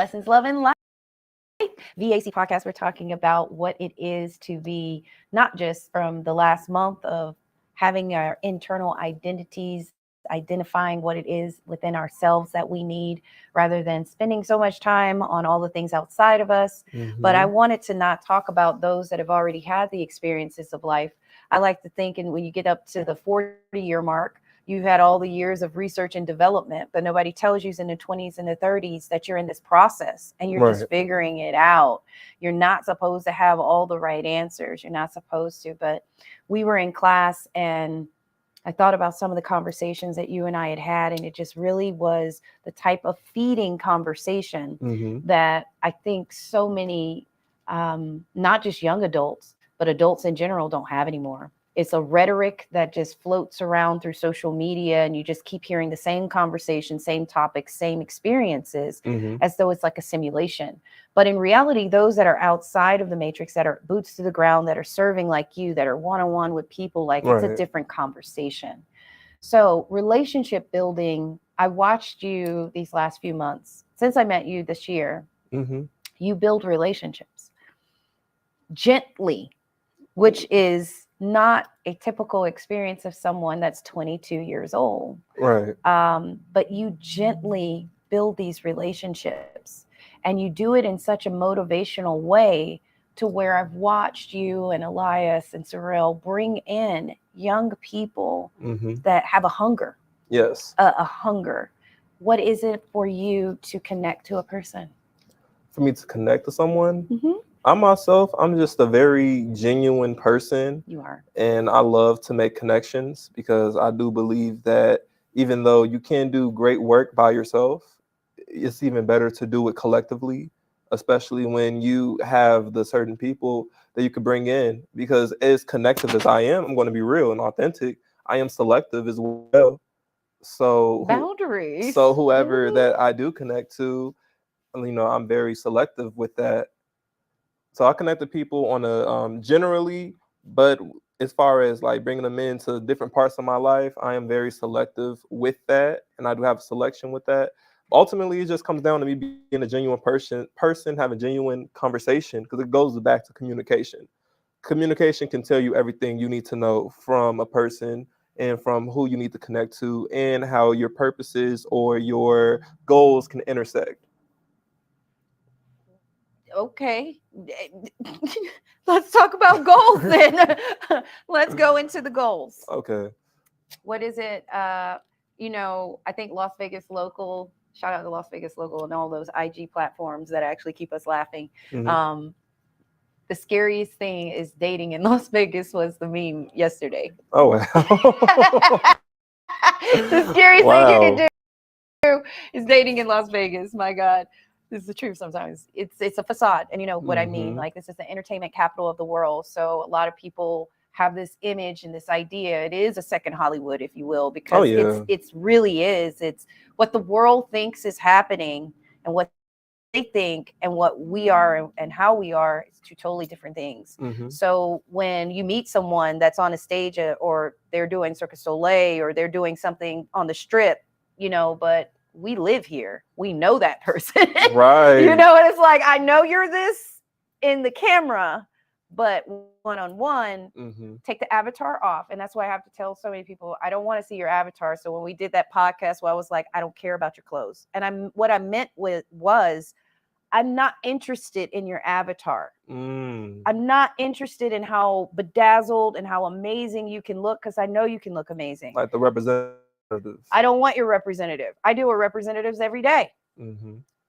Lessons, Love, and Life. VAC Podcast, we're talking about what it is to be not just from the last month of having our internal identities, identifying what it is within ourselves that we need, rather than spending so much time on all the things outside of us. But I wanted to not talk about those that have already had the experiences of life. I like to think, and when you get up to the 40-year mark, you've had all the years of research and development, but nobody tells you in the 20s and the 30s that you're in this process and you're just figuring it out. You're not supposed to have all the right answers. You're not supposed to. But we were in class and I thought about some of the conversations that you and I had, and it just really was the type of feeding conversation that I think so many, not just young adults, but adults in general don't have anymore. It's a rhetoric that just floats around through social media, and you just keep hearing the same conversation, same topics, same experiences, as though it's like a simulation. But in reality, those that are outside of the matrix, that are boots to the ground, that are serving like you, that are one-on-one with people, like it's a different conversation. So relationship building, I watched you these last few months, since I met you this year, you build relationships gently, which is not a typical experience of someone that's 22 years old. But you gently build these relationships, and you do it in such a motivational way to where I've watched you and Elias and Sorrel bring in young people that have a hunger. A hunger. What is it for you to connect to a person? For me to connect to someone? I'm just a very genuine person. You are. And I love to make connections, because I do believe that even though you can do great work by yourself, it's even better to do it collectively, especially when you have the certain people that you could bring in. Because as connective as I am, I'm going to be real and authentic, I am selective as well. So boundaries. So whoever that I do connect to, I'm very selective with that. So I connect to people on a generally, but as far as like bringing them into different parts of my life, I am very selective with that, and I do have a selection with that. Ultimately, it just comes down to me being a genuine person having genuine conversation, because it goes back to communication. Communication can tell you everything you need to know from a person, and from who you need to connect to, and how your purposes or your goals can intersect. Okay. Let's talk about goals then. Let's go into the goals. Okay. What is it? I think Las Vegas Local, shout out to Las Vegas Local and all those IG platforms that actually keep us laughing. The scariest thing is dating in Las Vegas was the meme yesterday. Oh, wow. The scariest thing you can do is dating in Las Vegas. My God. This is the truth sometimes. It's a facade. And you know what I mean? Like, this is the entertainment capital of the world. So a lot of people have this image and this idea. It is a second Hollywood, if you will, because it's really is. It's what the world thinks is happening, and what they think and what we are and how we are is two totally different things. So when you meet someone that's on a stage, or they're doing Cirque du Soleil, or they're doing something on the strip, but we live here. We know that person. Right. And it's I know you're this in the camera, but one-on-one, take the avatar off. And that's why I have to tell so many people, I don't want to see your avatar. So when we did that podcast, I was like, I don't care about your clothes. And what I meant was, I'm not interested in your avatar. I'm not interested in how bedazzled and how amazing you can look, because I know you can look amazing. Like the representative. I don't want your representative. I deal with representatives every day.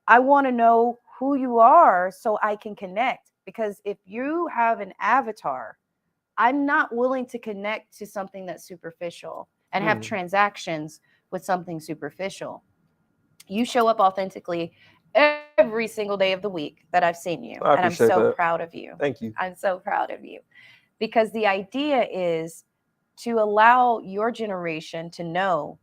I want to know who you are so I can connect. Because if you have an avatar, I'm not willing to connect to something that's superficial and have transactions with something superficial. You show up authentically every single day of the week that I've seen you. And I'm so proud of you. Thank you. I'm so proud of you. Because the idea is to allow your generation to know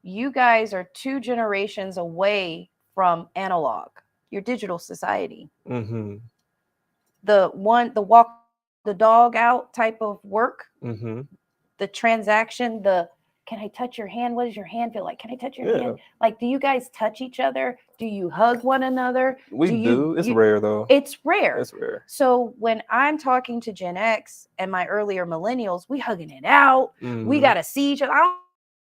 you guys are 2 generations away from analog, your digital society. The walk the dog out type of work, the transaction, the can I touch your hand? What does your hand feel like? Can I touch your Yeah. hand? Like, do you guys touch each other? Do you hug one another? We do. It's rare though. It's rare. It's rare. So when I'm talking to Gen X and my earlier millennials, we hugging it out. We got to see each other. I don't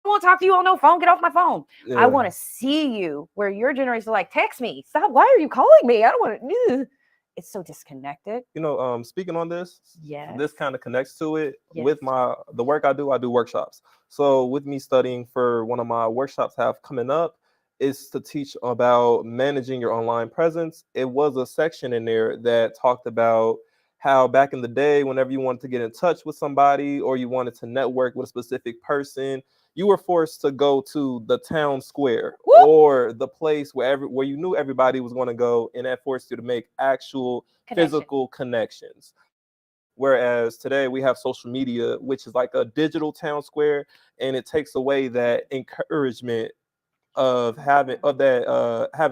want to talk to you on no phone. Get off my phone. Yeah. I want to see you. Where your generation is like, text me. Stop. Why are you calling me? I don't want to. It's so disconnected. You know, speaking on this, Yes. this kind of connects to it Yes. with the work I do workshops. So with me studying for one of my workshops have coming up is to teach about managing your online presence. It was a section in there that talked about how back in the day, whenever you wanted to get in touch with somebody or you wanted to network with a specific person, you were forced to go to the town square. Whoop. Or the place where you knew everybody was going to go, and that forced you to make actual physical connections. Whereas today we have social media, which is like a digital town square, and it takes away that encouragement of having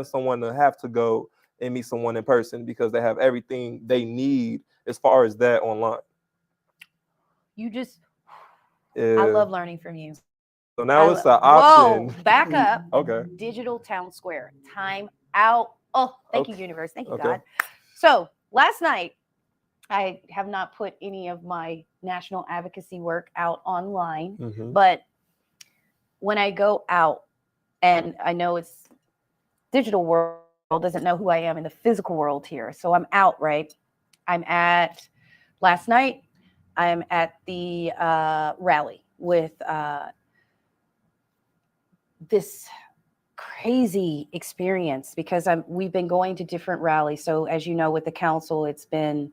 someone to have to go and meet someone in person because they have everything they need as far as that online. I love learning from you. So now it's an option. Whoa, back up. Okay. Digital town square. Time out. Oh, thank you, universe. Thank you, God. So last night, I have not put any of my national advocacy work out online, but when I go out, and I know it's digital world doesn't know who I am in the physical world here. So I'm out, right? Last night, I'm at the rally with this crazy experience because we've been going to different rallies. So as you know, with the council, it's been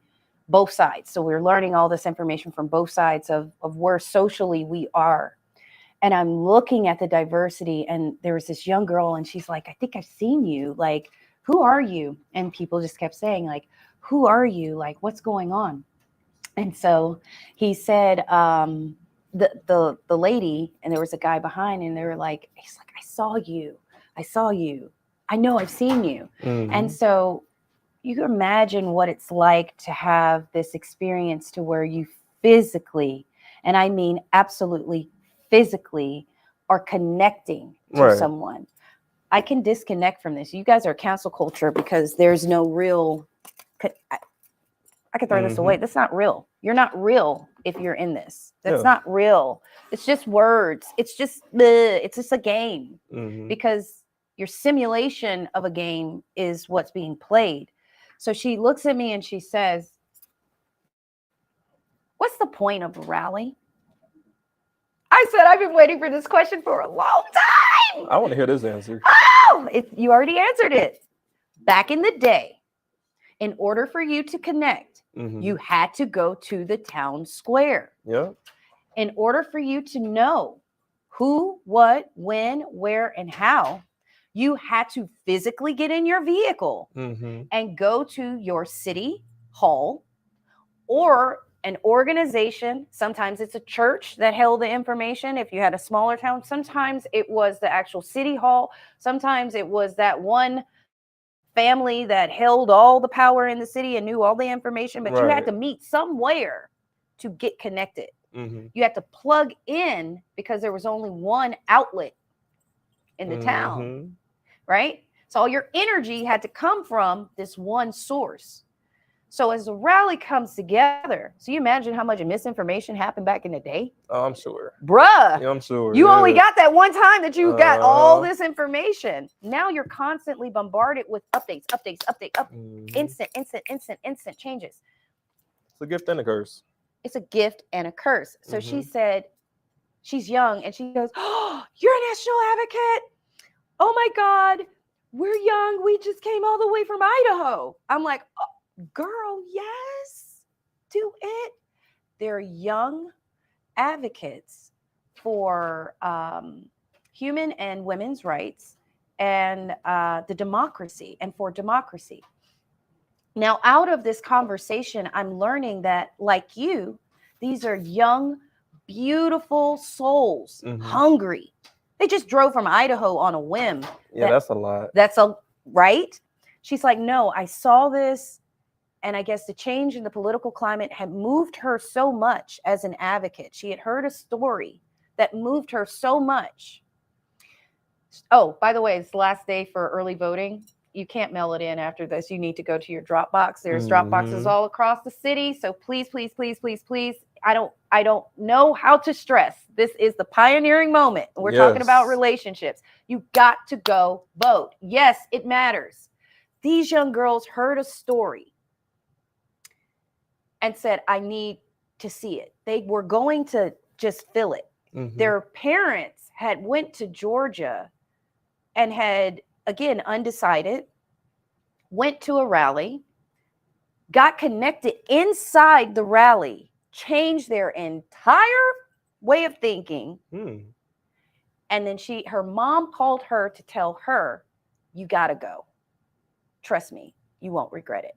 both sides. So we're learning all this information from both sides of where socially we are. And I'm looking at the diversity, and there was this young girl, and she's like, I think I've seen you. Like, who are you? And people just kept saying, like, who are you? Like, what's going on? And so he said, the lady, and there was a guy behind, and they were like, he's like, I saw you. I know I've seen you. And so you can imagine what it's like to have this experience to where you physically, and I mean absolutely physically, are connecting to someone. I can disconnect from this. You guys are cancel culture because there's no real, I could throw this away. That's not real. You're not real if you're in this. That's not real. It's just words. It's just a game because your simulation of a game is what's being played. So she looks at me and she says, what's the point of a rally? I said, I've been waiting for this question for a long time. I want to hear this answer. Oh, you already answered it. Back in the day, in order for you to connect, you had to go to the town square. Yeah. In order for you to know who, what, when, where, and how, you had to physically get in your vehicle and go to your city hall or an organization. Sometimes it's a church that held the information. If you had a smaller town, sometimes it was the actual city hall. Sometimes it was that one family that held all the power in the city and knew all the information, but you had to meet somewhere to get connected. You had to plug in because there was only one outlet in the town, right? So all your energy had to come from this one source. So as the rally comes together, so you imagine how much misinformation happened back in the day? Oh, I'm sure. Bruh. Yeah, I'm sure. You only got that one time that you got all this information. Now you're constantly bombarded with updates, instant changes. It's a gift and a curse. It's a gift and a curse. So she said, she's young, and she goes, oh, you're a national advocate? Oh my God, we're young. We just came all the way from Idaho. I'm like, oh, girl, yes, do it. They're young advocates for human and women's rights and the democracy and for democracy. Now, out of this conversation, I'm learning that, like you, these are young, beautiful souls, hungry. They just drove from Idaho on a whim. Yeah, that's a lot. Right? She's like, no, I saw this. And I guess the change in the political climate had moved her so much as an advocate. She had heard a story that moved her so much. Oh, by the way, it's the last day for early voting. You can't mail it in after this. You need to go to your Dropbox. There's Dropboxes all across the city. So please, please, please, please, please. I don't know how to stress. This is the pioneering moment. We're talking about relationships. You got to go vote. Yes, it matters. These young girls heard a story and said, I need to see it. They were going to just fill it. Their parents had went to Georgia and had, again, undecided, went to a rally, got connected inside the rally, changed their entire way of thinking. And then her mom called her to tell her, you got to go. Trust me, you won't regret it.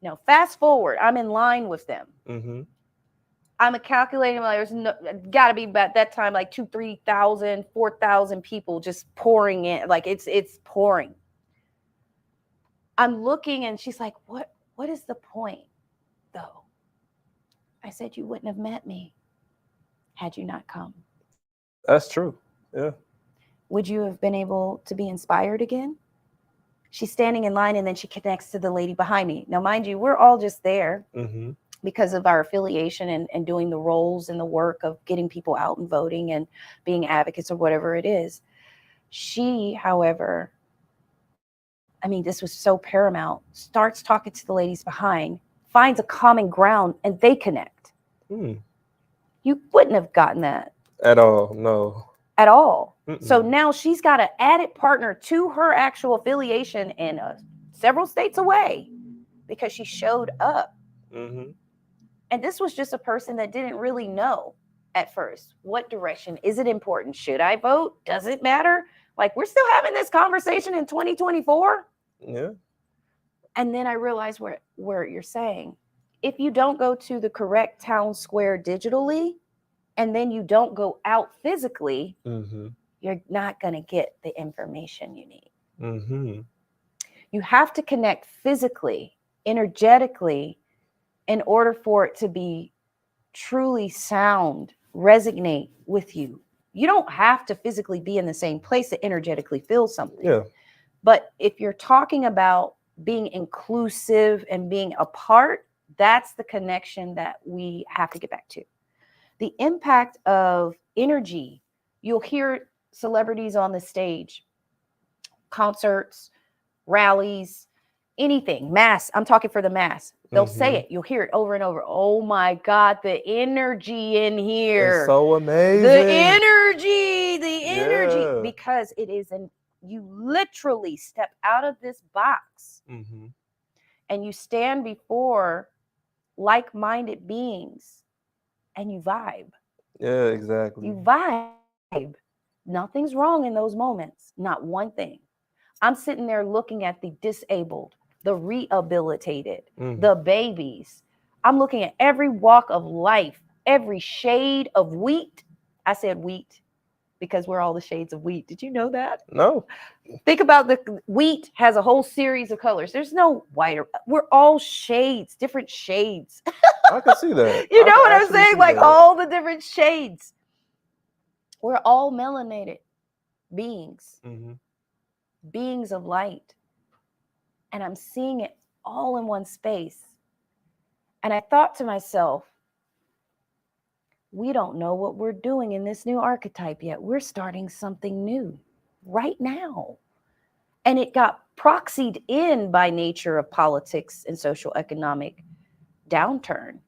Now, fast forward, I'm in line with them. I'm calculating, like, there's got to be about that time, like 2,000, 3,000, 4,000 people just pouring in. Like it's pouring. I'm looking and she's like, what is the point though? I said, you wouldn't have met me had you not come. That's true. Yeah. Would you have been able to be inspired again? She's standing in line and then she connects to the lady behind me. Now, mind you, we're all just there because of our affiliation and doing the roles and the work of getting people out and voting and being advocates or whatever it is. She, however, I mean, this was so paramount, starts talking to the ladies behind, finds a common ground, and they connect. You wouldn't have gotten that. At all, no. At all. So now she's got an added partner to her actual affiliation in several states away because she showed up. And this was just a person that didn't really know at first. What direction? Is it important? Should I vote? Does it matter? Like, we're still having this conversation in 2024? Yeah. And then I realized where you're saying, if you don't go to the correct town square digitally, and then you don't go out physically, you're not going to get the information you need. You have to connect physically, energetically, in order for it to be truly sound, resonate with you. You don't have to physically be in the same place to energetically feel something. Yeah. But if you're talking about being inclusive and being a part, that's the connection that we have to get back to. The impact of energy. You'll hear celebrities on the stage, concerts, rallies, anything, mass. I'm talking for the mass. They'll say it. You'll hear it over and over. Oh my God, the energy in here. It's so amazing. The energy, because it is you literally step out of this box and you stand before like-minded beings and you vibe. Yeah, exactly. You vibe. Nothing's wrong in those moments. Not one thing. I'm sitting there looking at the disabled, the rehabilitated, the babies. I'm looking at every walk of life, every shade of wheat. I said wheat because we're all the shades of wheat. Did you know that? No. Think about the wheat has a whole series of colors. There's no white. We're all shades, different shades. I can see that. You know what I'm saying? Like all the different shades. We're all melanated beings, beings of light. And I'm seeing it all in one space. And I thought to myself, we don't know what we're doing in this new archetype yet. We're starting something new right now. And it got proxied in by nature of politics and social economic downturn.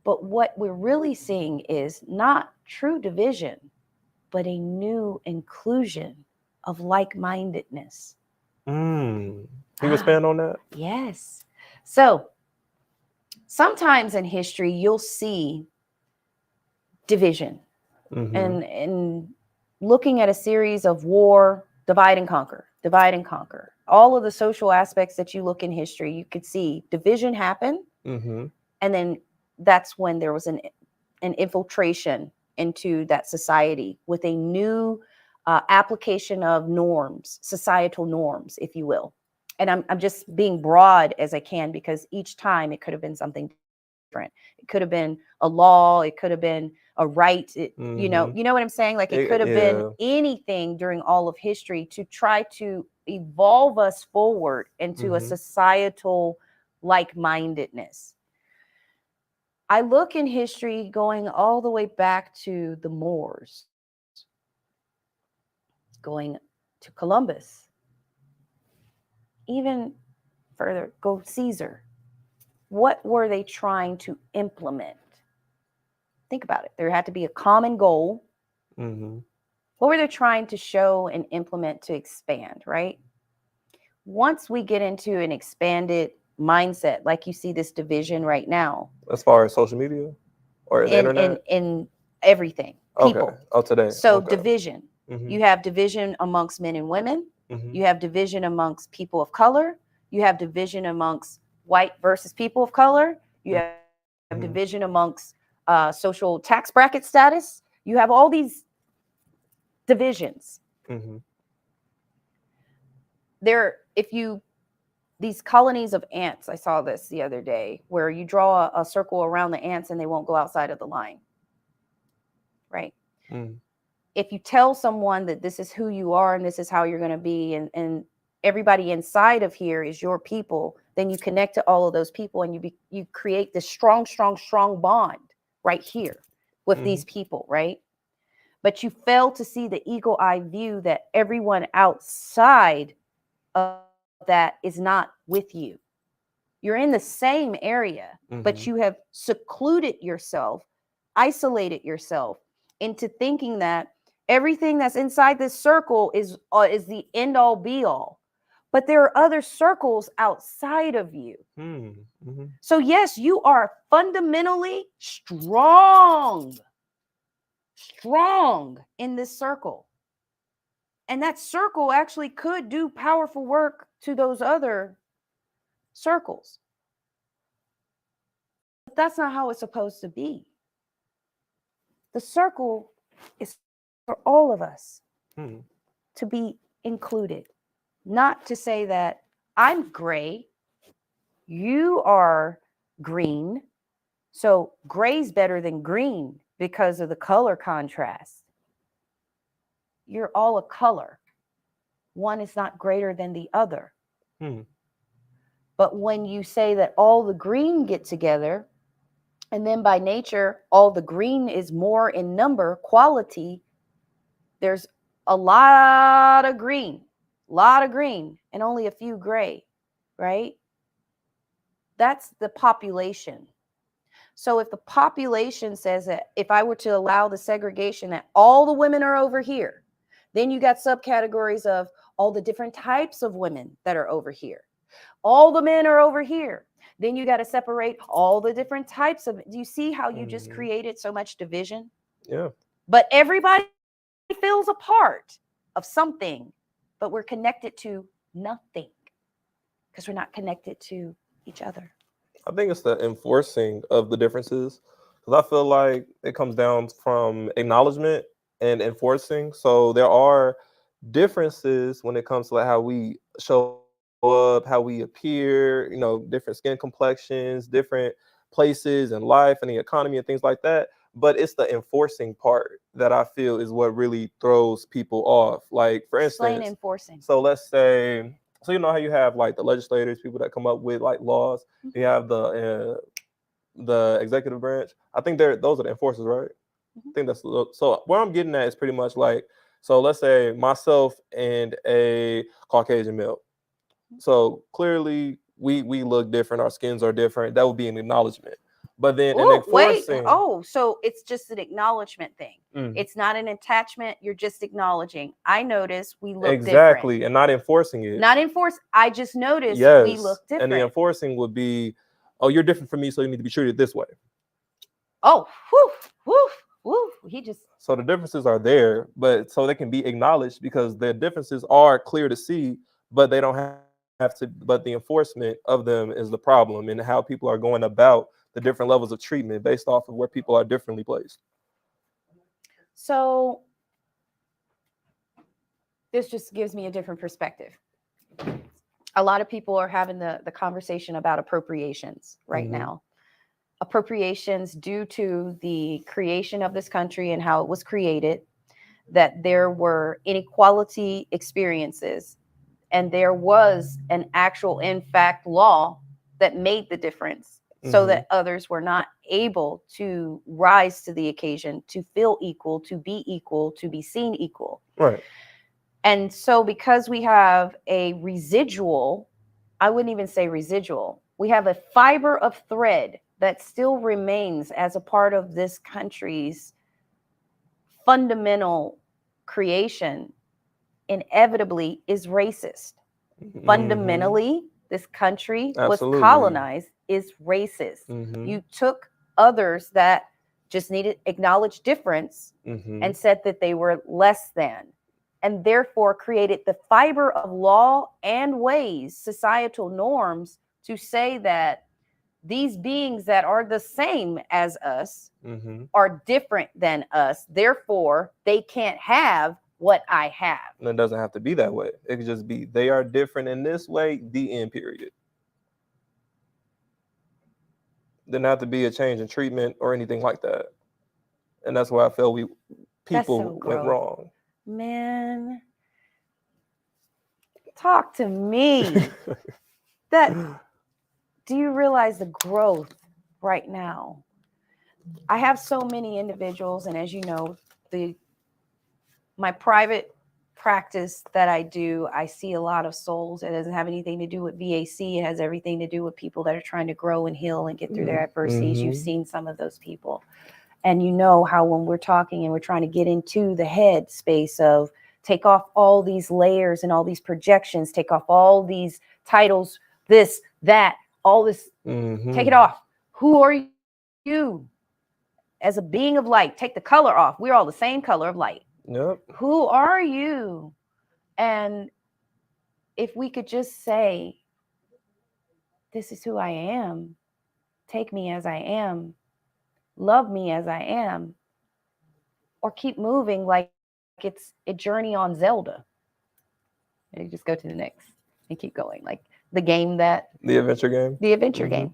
But what we're really seeing is not true division, but a new inclusion of like-mindedness. Can you expand on that? Yes. So sometimes in history, you'll see division and looking at a series of war, divide and conquer. All of the social aspects that you look in history, you could see division happen. And then that's when there was an infiltration into that society with a new application of norms, societal norms, if you will. And I'm just being broad as I can because each time it could have been something It could have been a law. It could have been a right. You know what I'm saying? Like, it could have been anything during all of history to try to evolve us forward into a societal like-mindedness. I look in history going all the way back to the Moors, going to Columbus, even further, go Caesar. What were they trying to implement? Think about it. There had to be a common goal. What were they trying to show and implement to expand, right? Once we get into an expanded mindset, like you see this division right now. As far as social media or the internet? In everything. People. Okay. Oh, today. So division. You have division amongst men and women. You have division amongst people of color. You have division amongst white versus people of color. You have division amongst social tax bracket status. You have all these divisions. These colonies of ants, I saw this the other day, where you draw a circle around the ants and they won't go outside of the line, right? If you tell someone that this is who you are and this is how you're going to be, and everybody inside of here is your people, then you connect to all of those people and you create this strong bond right here with these people, right? But you fail to see the eagle eye view that everyone outside of that is not with you. You're in the same area, but you have secluded yourself, isolated yourself into thinking that everything that's inside this circle is the end all be all. But there are other circles outside of you. So yes, you are fundamentally strong in this circle. And that circle actually could do powerful work to those other circles. But that's not how it's supposed to be. The circle is for all of us to be included. Not to say that I'm gray, you are green, so gray's better than green because of the color contrast. You're all a color. One is not greater than the other. But when you say that all the green get together, and then by nature, all the green is more in number, quality, there's a lot of green, and only a few gray, right? That's the population. So if the population says that if I were to allow the segregation that all the women are over here, then you got subcategories of all the different types of women that are over here. All the men are over here. Then you got to separate all the different types of. Do you see how you just created so much division? Yeah. But everybody feels a part of something, but we're connected to nothing because we're not connected to each other. I think it's the enforcing of the differences, because I feel like it comes down from acknowledgement and enforcing. So there are differences when it comes to like how we show up, how we appear, different skin complexions, different places in life and the economy and things like that. But it's the enforcing part that I feel is what really throws people off. Like, for Explain instance, enforcing. So let's say, so you know how you have like the legislators, people that come up with like laws. You have the executive branch. I think those are the enforcers, right? I think that's so. What I'm getting at is pretty much like, so let's say myself and a Caucasian male. So clearly we look different. Our skins are different. That would be an acknowledgement. But then an enforcing. So it's just an acknowledgement thing. It's not an attachment. You're just acknowledging. I notice we look exactly, different. And not enforcing it. Not enforce. I just noticed we look different. And the enforcing would be, oh, you're different from me, so you need to be treated this way. Oh, whoo. So the differences are there, but so they can be acknowledged because the differences are clear to see, but they don't have to. But the enforcement of them is the problem, and how people are going about the different levels of treatment based off of where people are differently placed. So this just gives me a different perspective. A lot of people are having the conversation about appropriations right now. appropriations due to the creation of this country and how it was created, that there were inequality experiences, and there was an actual, in fact, law that made the difference so that others were not able to rise to the occasion, to feel equal, to be seen equal. Right. And so because we have a residual, I wouldn't even say residual, we have a fiber of thread that still remains as a part of this country's fundamental creation, inevitably is racist. Fundamentally, this country Absolutely. was colonized, is racist. You took others that just needed acknowledged difference and said that they were less than, and therefore created the fiber of law and ways, societal norms, to say that these beings that are the same as us are different than us. Therefore, they can't have what I have. And it doesn't have to be that way. It could just be they are different in this way, the end period. Didn't have to be a change in treatment or anything like that. And that's why I feel people went wrong. Man, talk to me. Do you realize the growth right now? I have so many individuals, and as you know, my private practice that I do, I see a lot of souls. It doesn't have anything to do with VAC. It has everything to do with people that are trying to grow and heal and get through their adversities. You've seen some of those people. And you know how when we're talking and we're trying to get into the head space of take off all these layers and all these projections, take off all these titles, this, that, all this, take it off. Who are you as a being of light? Take the color off. We're all the same color of light. Yep. Who are you? And if we could just say, this is who I am, take me as I am, love me as I am, or keep moving like it's a journey on Zelda. And you just go to the next and keep going. Like the game that... The adventure game? The adventure game.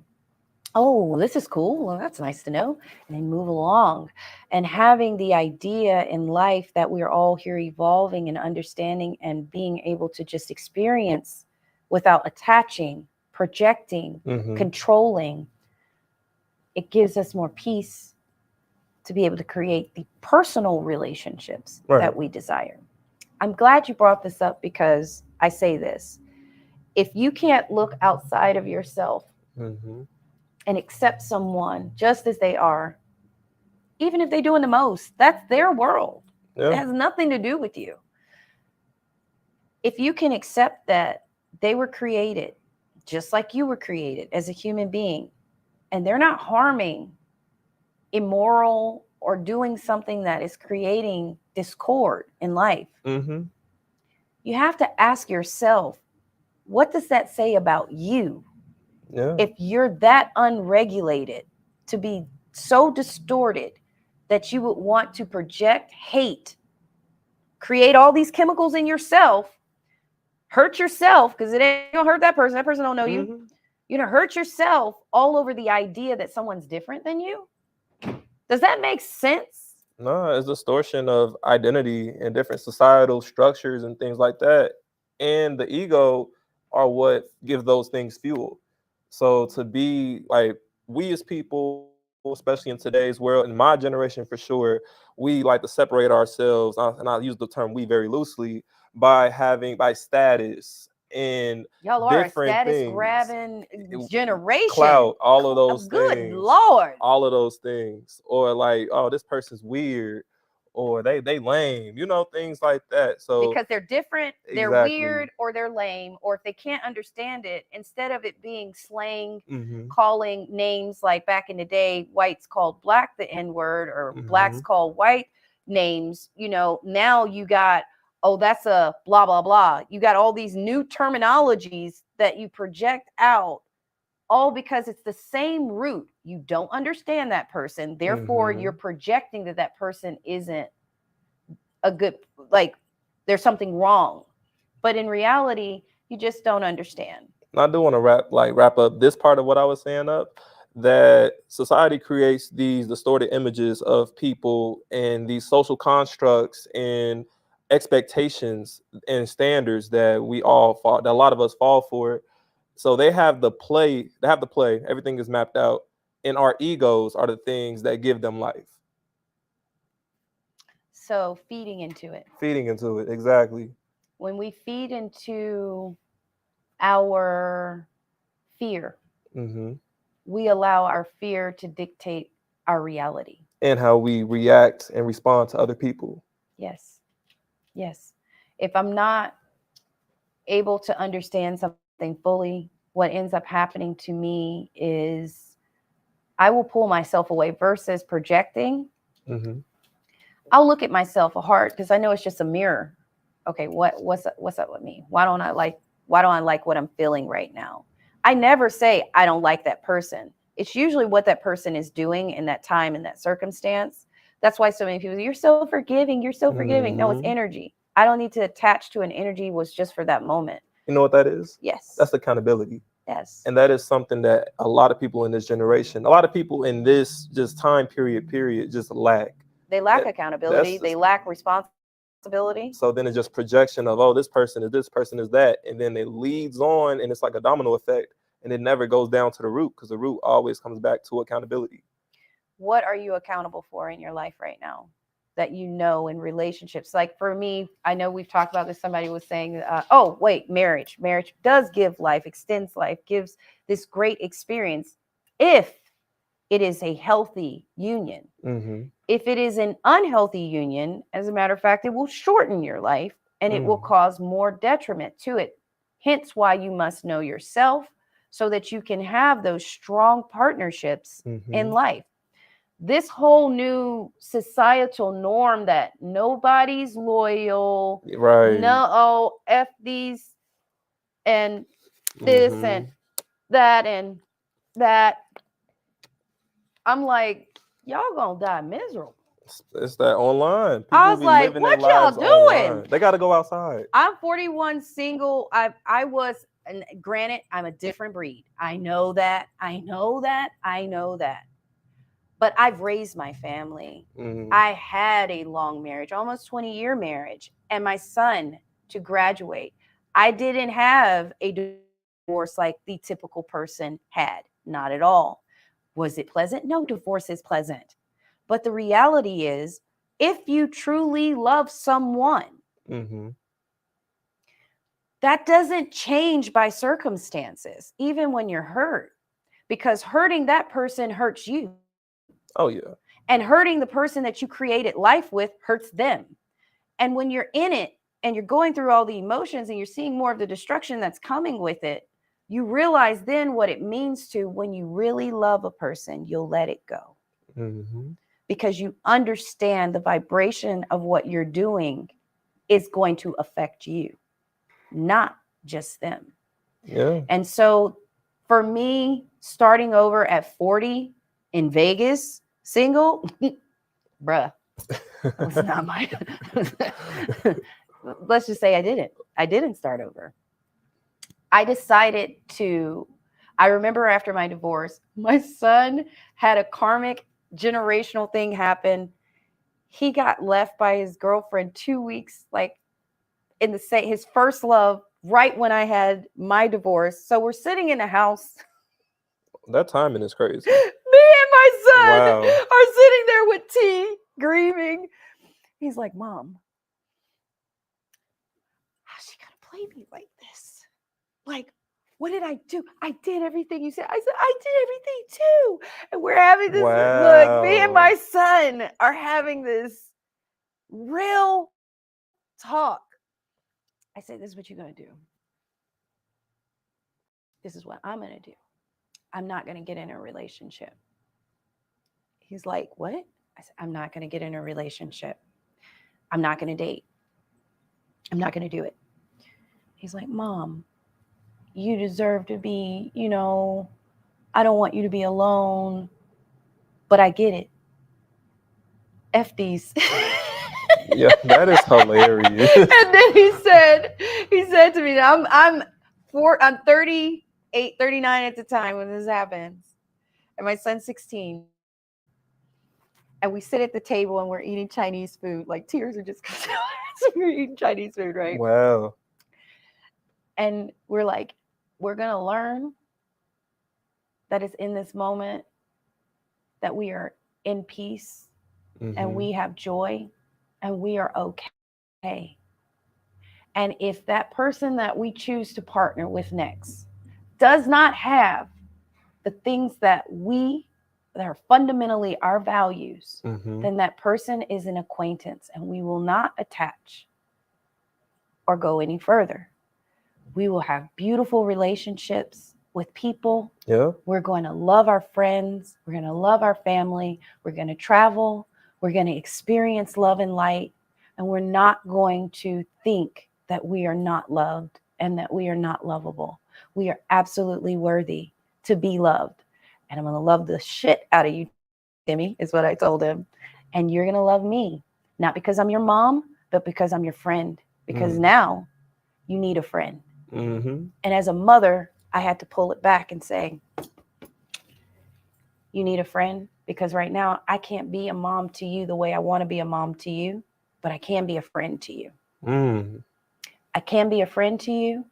Oh, this is cool. Well, that's nice to know. And then move along. And having the idea in life that we're all here evolving and understanding and being able to just experience without attaching, projecting, controlling, it gives us more peace to be able to create the personal relationships that we desire. I'm glad you brought this up because I say this. If you can't look outside of yourself and accept someone just as they are, even if they're doing the most, that's their world. It has nothing to do with you. If you can accept that they were created just like you were created as a human being, and they're not harming, immoral, or doing something that is creating discord in life, you have to ask yourself, what does that say about you? If you're that unregulated, to be so distorted that you would want to project hate, create all these chemicals in yourself, hurt yourself, because it ain't gonna hurt that person don't know you. You're gonna hurt yourself all over the idea that someone's different than you. Does that make sense? No, it's distortion of identity and different societal structures and things like that. And the ego are what give those things fuel. So to be like, we as people, especially in today's world, in my generation for sure, we like to separate ourselves, and I use the term we very loosely, by status and y'all are a different status things. Grabbing generation. Clout, all of those Good things. Lord. All of those things. Or like, oh, this person's weird, or they lame, things like that. So because they're different, they're weird, or they're lame, or if they can't understand it, instead of it being slang, calling names like back in the day, whites called black the N-word, or blacks called white names, now you got, oh, that's a blah, blah, blah. You got all these new terminologies that you project out, all because it's the same root. You don't understand that person. Therefore, you're projecting that person isn't a good, like there's something wrong. But in reality, you just don't understand. I do want to wrap up this part of what I was saying up. that society creates these distorted images of people and these social constructs and expectations and standards that that a lot of us fall for. So they have the play, everything is mapped out, and our egos are the things that give them life. So feeding into it. Feeding into it, exactly. When we feed into our fear, we allow our fear to dictate our reality. And how we react and respond to other people. Yes. Yes. If I'm not able to understand something fully, what ends up happening to me is I will pull myself away versus projecting. I'll look at myself hard because I know it's just a mirror. Okay, what's up with me? Why don't I like what I'm feeling right now? I never say I don't like that person. It's usually what that person is doing in that time, in that circumstance. That's why so many people, you're so forgiving. You're so forgiving. No, it's energy. I don't need to attach to an energy was just for that moment. You know what that is? Yes. That's accountability. Yes. And that is something that a lot of people in this generation, a lot of people in this just time period just lack. They lack accountability. They lack responsibility. So then it's just projection of, oh, this person is that. And then it leads on and it's like a domino effect. And it never goes down to the root because the root always comes back to accountability. What are you accountable for in your life right now that you know in relationships? Like for me, I know we've talked about this. Somebody was saying, marriage. Marriage does give life, extends life, gives this great experience if it is a healthy union. If it is an unhealthy union, as a matter of fact, it will shorten your life and it will cause more detriment to it. Hence why you must know yourself so that you can have those strong partnerships in life. This whole new societal norm that nobody's loyal, right? No, F these and this and that. I'm like, y'all gonna die miserable. It's that online. People I was like, what y'all doing? Online. They got to go outside. I'm 41, single. I was, and granted, I'm a different breed. I know that. But I've raised my family. I had a long marriage, almost 20-year marriage, and my son to graduate. I didn't have a divorce like the typical person had. Not at all. Was it pleasant? No, divorce is pleasant. But the reality is, if you truly love someone, that doesn't change by circumstances, even when you're hurt, because hurting that person hurts you. Oh, yeah. And hurting the person that you created life with hurts them. And when you're in it and you're going through all the emotions and you're seeing more of the destruction that's coming with it, you realize then what it means to, when you really love a person, you'll let it go. Because you understand the vibration of what you're doing is going to affect you, not just them. Yeah. And so for me, starting over at 40 in Vegas, single, bruh, that was not my, let's just say I didn't start over. I decided I remember after my divorce, my son had a karmic generational thing happen. He got left by his girlfriend 2 weeks, like in his first love, right when I had my divorce. So we're sitting in a house. That timing is crazy. Me and my son are sitting there with tea, grieving. He's like, Mom, how's she gonna play me like this? Like, what did I do? I did everything you said. I said, I did everything too. And we're having this, look, me and my son are having this real talk. I said, this is what you're going to do. This is what I'm going to do. I'm not going to get in a relationship. He's like, what? I said, I'm not going to get in a relationship. I'm not going to date. I'm not going to do it. He's like, Mom, you deserve to be, I don't want you to be alone, but I get it. F these. Yeah, that is hilarious. And then he said to me, I'm 38, 39 at the time when this happens. and my son's 16. And we sit at the table and we're eating Chinese food. Like tears are just coming out as we're eating Chinese food, right? Wow. And we're like, we're going to learn that it's in this moment that we are in peace and we have joy and we are okay. And if that person that we choose to partner with next does not have the things that are fundamentally our values, then that person is an acquaintance and we will not attach or go any further. We will have beautiful relationships with people. Yeah. We're going to love our friends. We're going to love our family. We're going to travel. We're going to experience love and light. And we're not going to think that we are not loved and that we are not lovable. We are absolutely worthy to be loved. And I'm going to love the shit out of you, Timmy, is what I told him. And you're going to love me, not because I'm your mom, but because I'm your friend. Because now you need a friend. And as a mother, I had to pull it back and say, you need a friend, because right now I can't be a mom to you the way I want to be a mom to you, but I can be a friend to you. I can be a friend to you,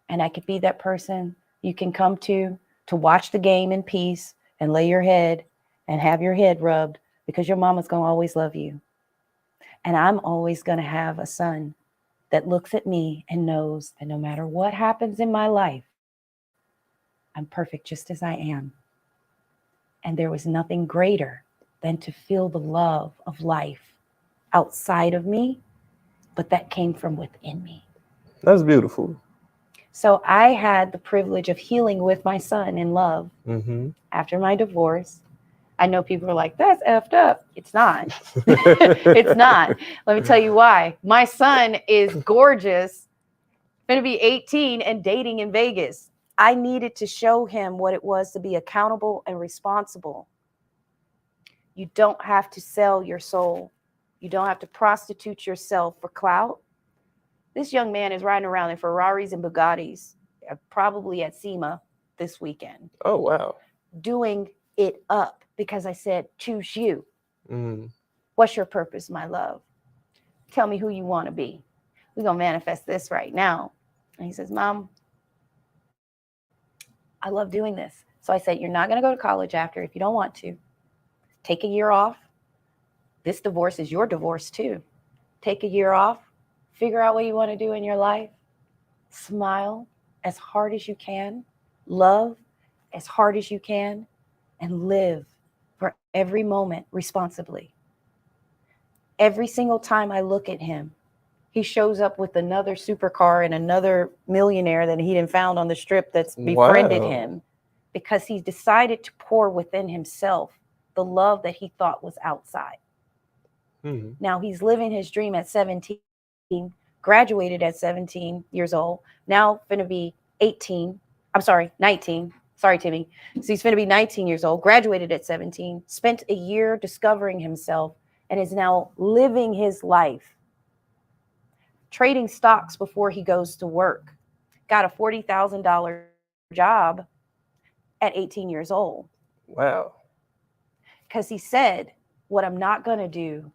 and I could be that person you can come to watch the game in peace and lay your head and have your head rubbed, because your mama's going to always love you. And I'm always going to have a son that looks at me and knows that no matter what happens in my life, I'm perfect just as I am. And there was nothing greater than to feel the love of life outside of me, but that came from within me. That's beautiful. So I had the privilege of healing with my son in love after my divorce. I know people are like, that's effed up. It's not. It's not. Let me tell you why. My son is gorgeous, going to be 18 and dating in Vegas. I needed to show him what it was to be accountable and responsible. You don't have to sell your soul. You don't have to prostitute yourself for clout. This young man is riding around in Ferraris and Bugattis, probably at SEMA this weekend. Oh, wow. Doing it up because I said, choose you. What's your purpose, my love? Tell me who you want to be. We're going to manifest this right now. And he says, Mom, I love doing this. So I said, you're not going to go to college after if you don't want to. Take a year off. This divorce is your divorce too. Take a year off. Figure out what you want to do in your life. Smile as hard as you can. Love as hard as you can. And live for every moment responsibly. Every single time I look at him, he shows up with another supercar and another millionaire that he didn't found on the strip that's befriended him, because he decided to pour within himself the love that he thought was outside. Now he's living his dream at 17, graduated at 17 years old, now going to be 19. Sorry, Timmy. So he's going to be 19 years old, graduated at 17, spent a year discovering himself, and is now living his life. Trading stocks before he goes to work. Got a $40,000 job at 18 years old. Wow. Because he said, what I'm not going to do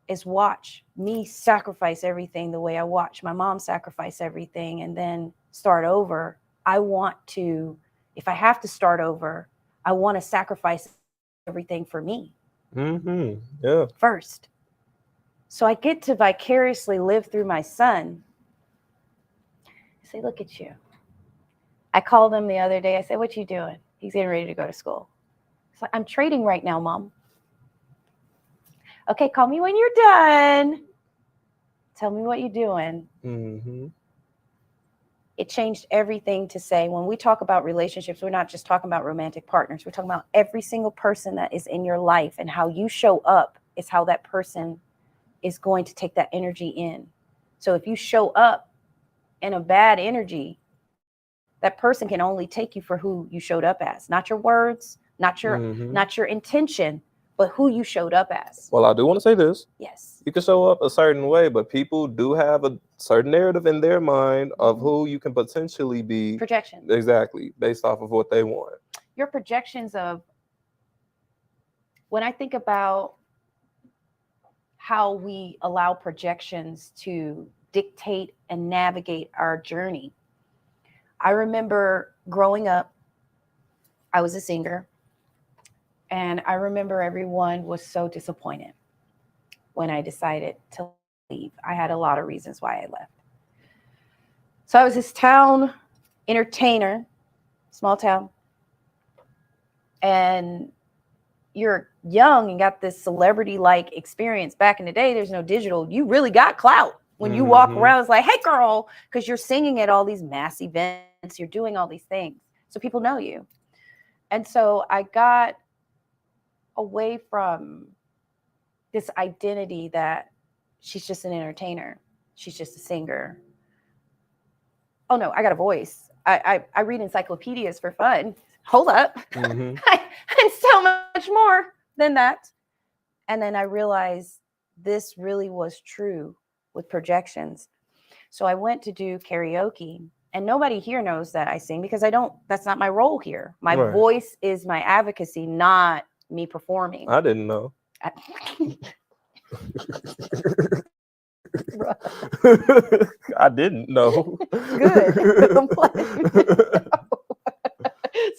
is watch me sacrifice everything the way I watched my mom sacrifice everything and then start over. I want to, if I have to start over, I want to sacrifice everything for me. Yeah. First. So I get to vicariously live through my son. I say, look at you. I called him the other day. I said, what you doing? He's getting ready to go to school. He's like, I'm trading right now, Mom. Okay, call me when you're done. Tell me what you're doing. It changed everything to say, when we talk about relationships, we're not just talking about romantic partners. We're talking about every single person that is in your life, and how you show up is how that person is going to take that energy in. So if you show up in a bad energy, that person can only take you for who you showed up as, not your words, not your intention, but who you showed up as. Well, I do want to say this. Yes. You can show up a certain way, but people do have a certain narrative in their mind of who you can potentially be. Projection. Exactly. Based off of what they want. your projections of, when I think about how we allow projections to dictate and navigate our journey. I remember growing up, I was a singer, and I remember everyone was so disappointed when I decided to leave. I had a lot of reasons why I left. So I was this town entertainer, small town, and you're young and got this celebrity-like experience. Back in the day, there's no digital. You really got clout. When you walk around, it's like, hey, girl, because you're singing at all these mass events. You're doing all these things. So people know you. And so I got away from this identity that she's just an entertainer. She's just a singer. Oh, no, I got a voice. I read encyclopedias for fun. Hold up. I'm so much more than that. And then I realized this really was true with projections. So I went to do karaoke, and nobody here knows that I sing because that's not my role here. My voice is my advocacy, not me performing. I didn't know. I didn't know. Good. I'm playing.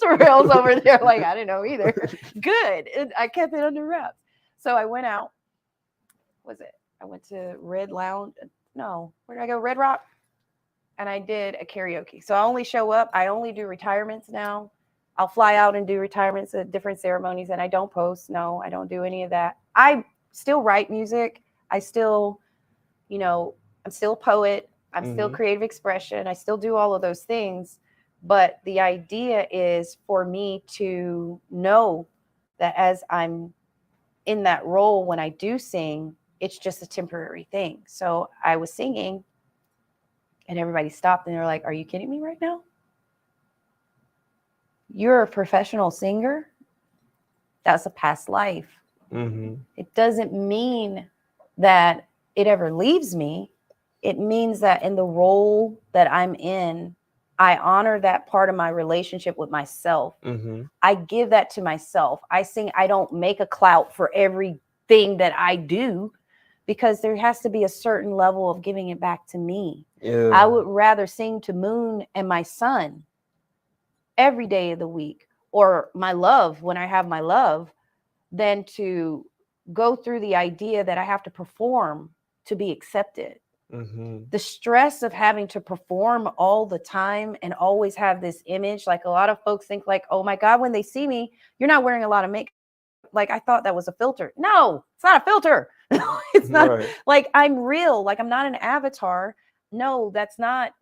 Surreal's over there like, I didn't know either. Good. I kept it under wraps. So I went out. I went to Red Lounge. No, where did I go? Red Rock. And I did a karaoke. So I only show up. I only do retirements now. I'll fly out and do retirements at different ceremonies, and I don't post. No, I don't do any of that. I still write music. I still, I'm still a poet. I'm still creative expression. I still do all of those things. But the idea is for me to know that as I'm in that role, when I do sing, it's just a temporary thing. So I was singing and everybody stopped and they're like, are you kidding me right now? You're a professional singer? That's a past life. It doesn't mean that it ever leaves me. It means that in the role that I'm in, I honor that part of my relationship with myself. I give that to myself. I sing. I don't make a clout for everything that I do because there has to be a certain level of giving it back to me. Yeah. I would rather sing to Moon and my son every day of the week, or my love when I have my love, than to go through the idea that I have to perform to be accepted. The stress of having to perform all the time and always have this image, like a lot of folks think like, oh my God, when they see me, you're not wearing a lot of makeup. Like I thought that was a filter. No, it's not a filter. It's not like I'm real. Like I'm not an avatar. No, that's not,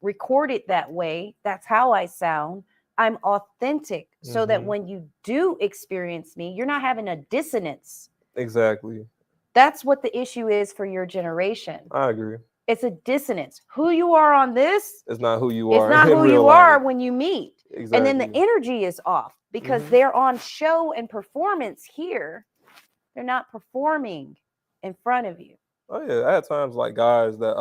recorded that way. That's how I sound. I'm authentic so that when you do experience me, you're not having a dissonance. Exactly. That's what the issue is for your generation. I agree. It's a dissonance. Who you are on this is not who you are. It's not who you are when you meet. Exactly. And then the energy is off because they're on show and performance here. They're not performing in front of you. Oh yeah, I had times like guys that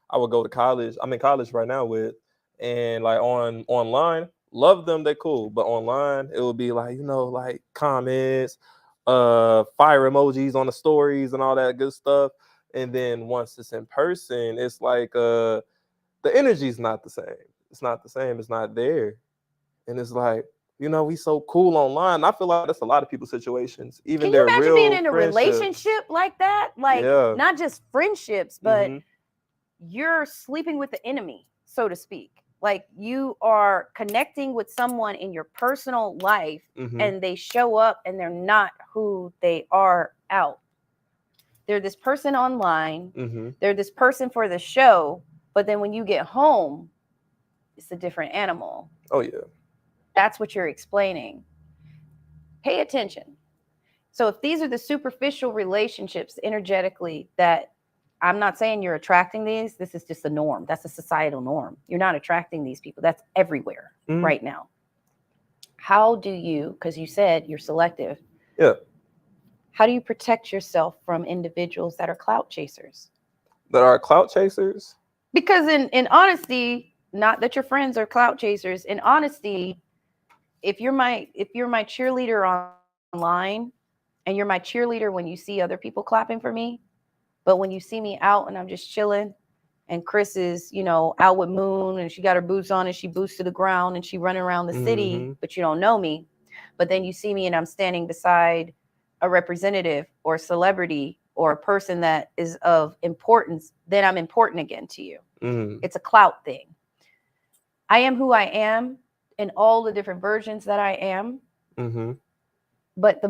I would go to college. I'm in college right now with, and like online, love them, they're cool. But online, it would be like, like comments, fire emojis on the stories and all that good stuff. And then once it's in person, it's like the energy's not the same. It's not the same. It's not there. And it's like, we so cool online. I feel like that's a lot of people's situations. Even Can you imagine being in a relationship like that? Like not just friendships, but you're sleeping with the enemy, so to speak. Like you are connecting with someone in your personal life and they show up and they're not who they are out. They're this person online. They're this person for the show. But then when you get home, it's a different animal. Oh, yeah. That's what you're explaining. Pay attention. So if these are the superficial relationships energetically that I'm not saying you're attracting these, this is just the norm. That's a societal norm. You're not attracting these people. That's everywhere right now. How do you, because you said you're selective. Yeah. How do you protect yourself from individuals that are clout chasers? That are clout chasers? Because in honesty, not that your friends are clout chasers, in honesty, if you're my cheerleader online, and you're my cheerleader when you see other people clapping for me, but when you see me out and I'm just chilling, and Chris is, out with Moon, and she got her boots on and she boots to the ground and she running around the city, but you don't know me. But then you see me and I'm standing beside a representative or a celebrity or a person that is of importance, then I'm important again to you. It's a clout thing. I am who I am in all the different versions that I am. But the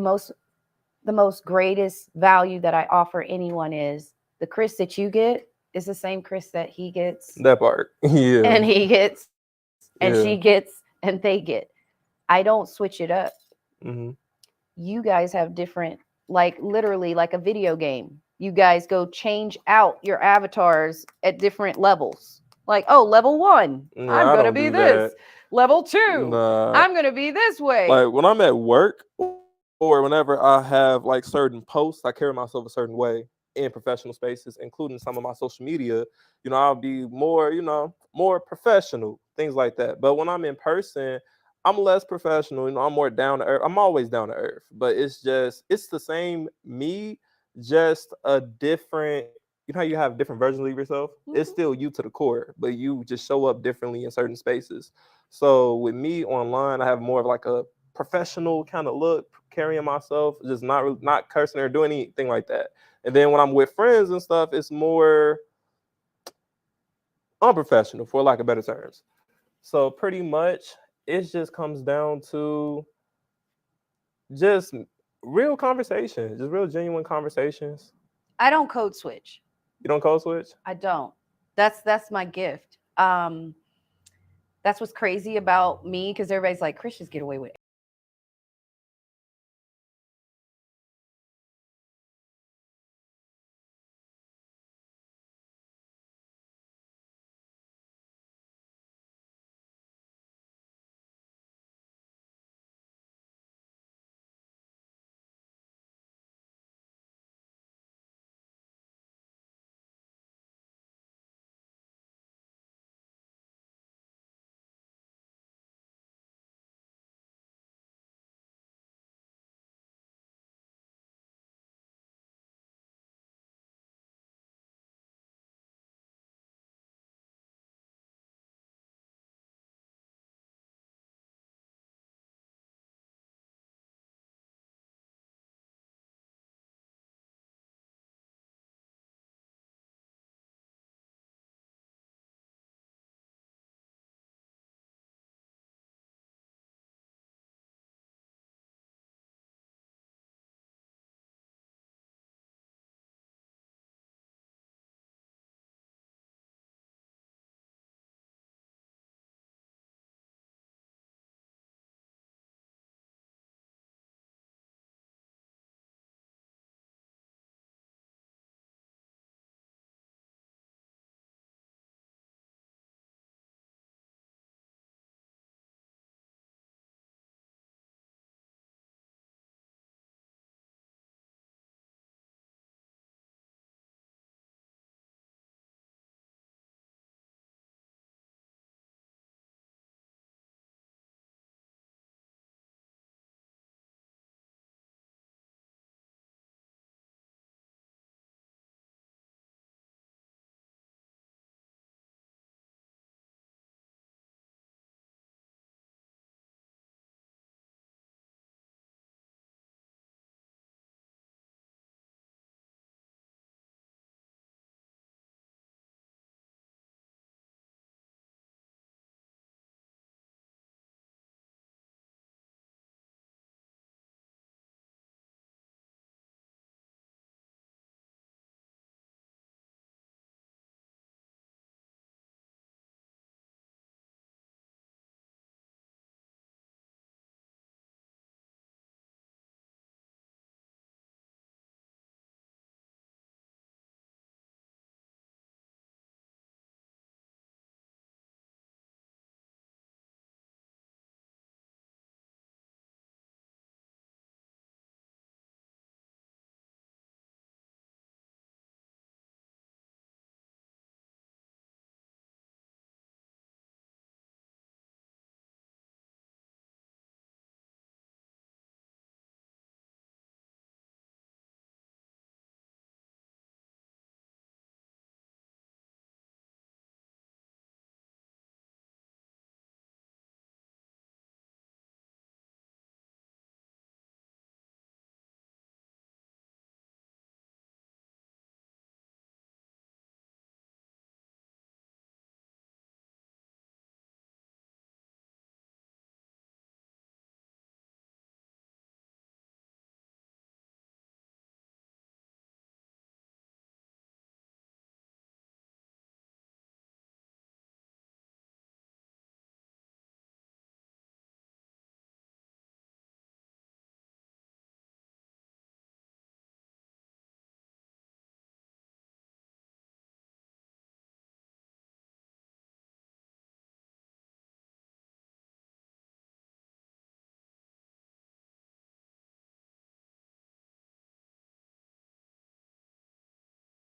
most greatest value that I offer anyone is the Chris that you get is the same Chris that he gets. That part. Yeah. And he gets, and she gets, and they get. I don't switch it up. You guys have different, like literally like a video game. You guys go change out your avatars at different levels. Like, oh, level 1, I'm going to be this. Level 2, I'm going to be this way. Like when I'm at work or whenever I have like certain posts, I carry myself a certain way in professional spaces, including some of my social media. I'll be more, more professional, things like that. But when I'm in person, I'm less professional. I'm more down to earth. I'm always down to earth, but it's the same me, just a different, how you have different versions of yourself. It's still you to the core, but you just show up differently in certain spaces. So with me online, I have more of like a professional kind of look, carrying myself, just not cursing or doing anything like that. And then when I'm with friends and stuff, it's more unprofessional, for lack of better terms. So pretty much it just comes down to just real conversations, just real genuine conversations. I don't code switch. You don't code switch? I don't. That's my gift. That's what's crazy about me, because everybody's like, Christians get away with